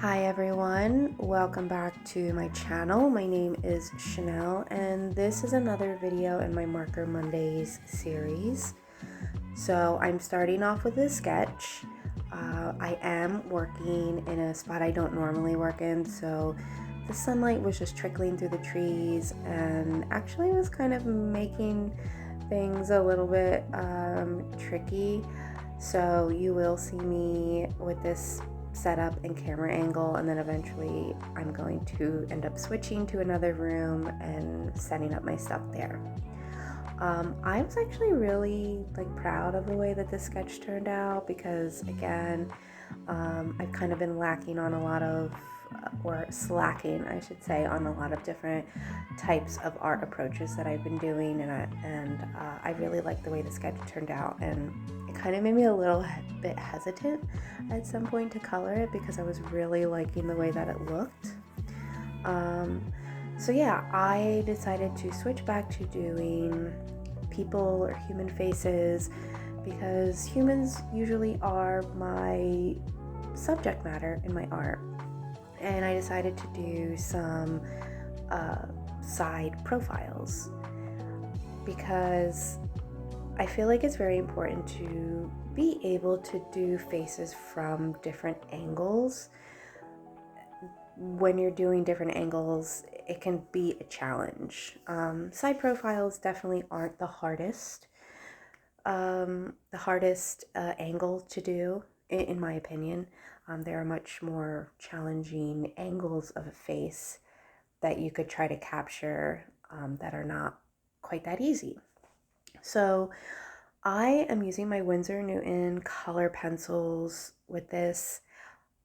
Hi everyone, welcome back to my channel. My name is Chanel and this is another video in my Marker Mondays series. So I'm starting off with a sketch. I am working in a spot I don't normally work in, so the sunlight was just trickling through the trees and actually was kind of making things a little bit tricky. So you will see me with this setup and camera angle, and then eventually I'm going to end up switching to another room and setting up my stuff there. I was actually really proud of the way that this sketch turned out because again, I've kind of been lacking on a lot of or slacking I should say on a lot of different types of art approaches that I've been doing, and I really like the way the sketch turned out, and it kind of made me a little bit hesitant at some point to color it because I was really liking the way that it looked. So yeah, I decided to switch back to doing people or human faces because humans usually are my subject matter in my art. And I decided to do some side profiles because I feel like it's very important to be able to do faces from different angles. When you're doing different angles, it can be a challenge. Side profiles definitely aren't the hardest angle to do, in my opinion. There are much more challenging angles of a face that you could try to capture that are not quite that easy. So I am using my Winsor Newton color pencils with this.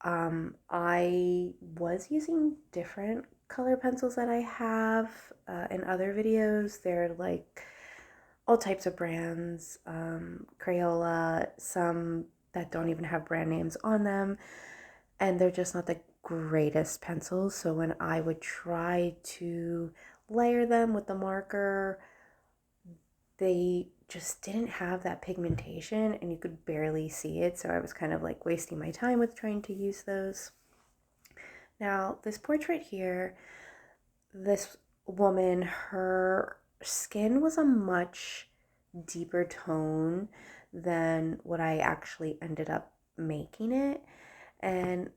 I was using different color pencils that I have in other videos. They're like all types of brands, Crayola, some that don't even have brand names on them, and they're just not the greatest pencils. So when I would try to layer them with the marker, they just didn't have that pigmentation and you could barely see it. So I was kind of like wasting my time with trying to use those. Now, this portrait here, this woman, her skin was a much deeper tone than what I actually ended up making it. And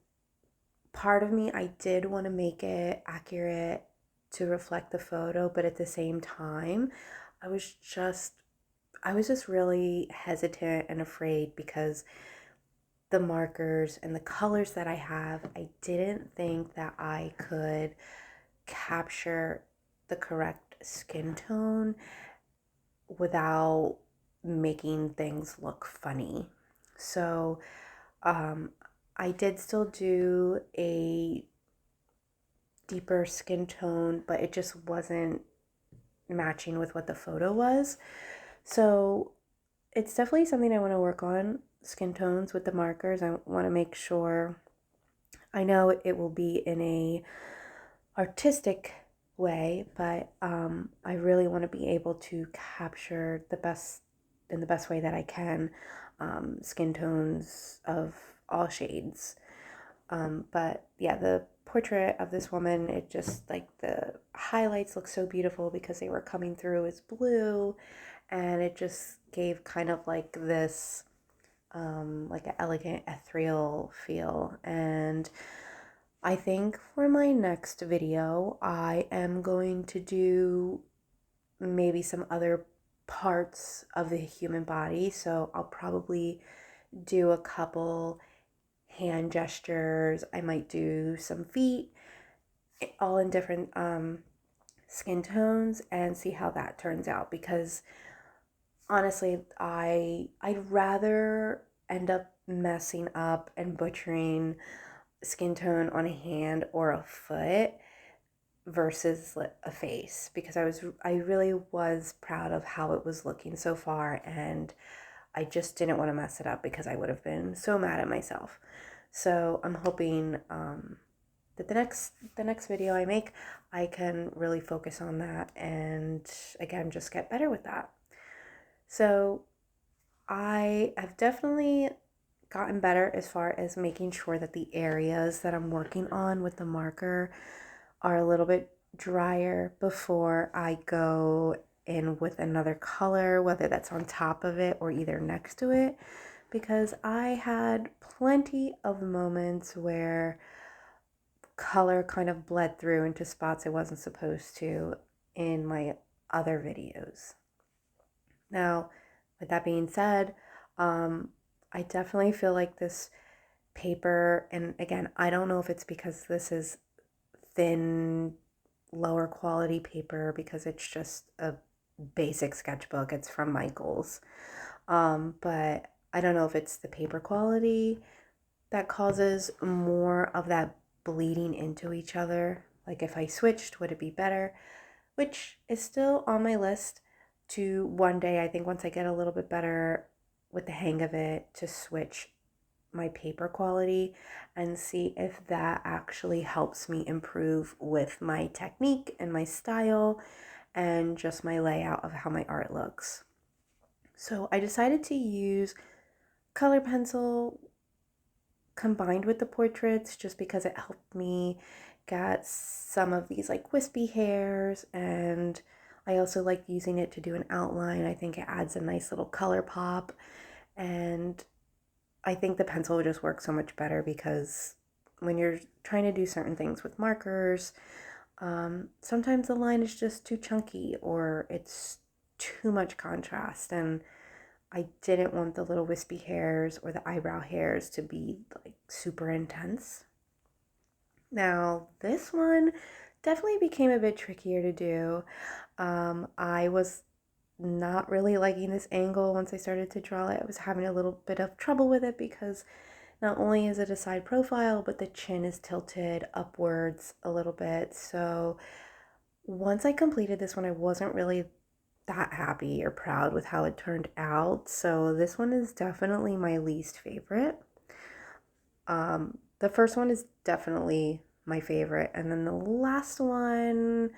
part of me, I did want to make it accurate to reflect the photo, but at the same time, I was just I was just really hesitant and afraid because the markers and the colors that I have, I didn't think that I could capture the correct skin tone without making things look funny. So I did still do a deeper skin tone, but it just wasn't matching with what the photo was. So it's definitely something I want to work on, skin tones with the markers. I want to make sure, I know it will be in a artistic way, but I really want to be able to capture the best in the best way that I can, skin tones of all shades. But yeah, the portrait of this woman, it just like the highlights look so beautiful because they were coming through as blue, and it just gave kind of like this like an elegant ethereal feel. And I think for my next video, I am going to do maybe some other parts of the human body. So I'll probably do a couple hand gestures. I might do some feet, all in different skin tones, and see how that turns out. Because honestly, I'd rather end up messing up and butchering skin tone on a hand or a foot versus a face, because I really was proud of how it was looking so far, and I just didn't want to mess it up because I would have been so mad at myself. So I'm hoping that the next video I make, I can really focus on that and again just get better with that. So I have definitely gotten better as far as making sure that the areas that I'm working on with the marker are a little bit drier before I go in with another color, whether that's on top of it or either next to it, because I had plenty of moments where color kind of bled through into spots it wasn't supposed to in my other videos. Now, with that being said, um, I definitely feel like this paper, and again, I don't know if it's because this is thin, lower quality paper because it's just a basic sketchbook. It's from Michaels. But I don't know if it's the paper quality that causes more of that bleeding into each other. Like if I switched, would it be better? Which is still on my list to one day, I think once I get a little bit better with the hang of it, to switch my paper quality and see if that actually helps me improve with my technique and my style and just my layout of how my art looks. So I decided to use color pencil combined with the portraits just because it helped me get some of these like wispy hairs, and I also like using it to do an outline. I think it adds a nice little color pop, and I think the pencil would just work so much better because when you're trying to do certain things with markers, sometimes the line is just too chunky or it's too much contrast, and I didn't want the little wispy hairs or the eyebrow hairs to be like super intense. Now, this one definitely became a bit trickier to do. I was not really liking this angle once I started to draw it. I was having a little bit of trouble with it because not only is it a side profile, but the chin is tilted upwards a little bit. So once I completed this one, I wasn't really that happy or proud with how it turned out. So this one is definitely my least favorite. The first one is definitely my favorite. And then the last one,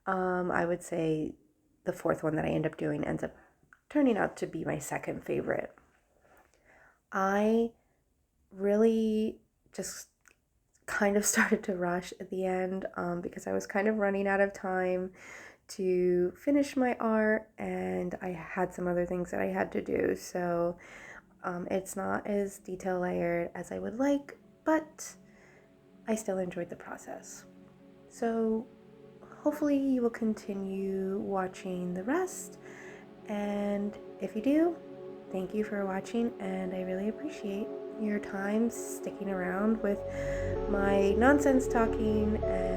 I would say the fourth one that I end up doing ends up turning out to be my second favorite. I really just kind of started to rush at the end because I was kind of running out of time to finish my art, and I had some other things that I had to do. So it's not as detail layered as I would like, but I still enjoyed the process. So hopefully you will continue watching the rest, and if you do, thank you for watching, and I really appreciate your time sticking around with my nonsense talking and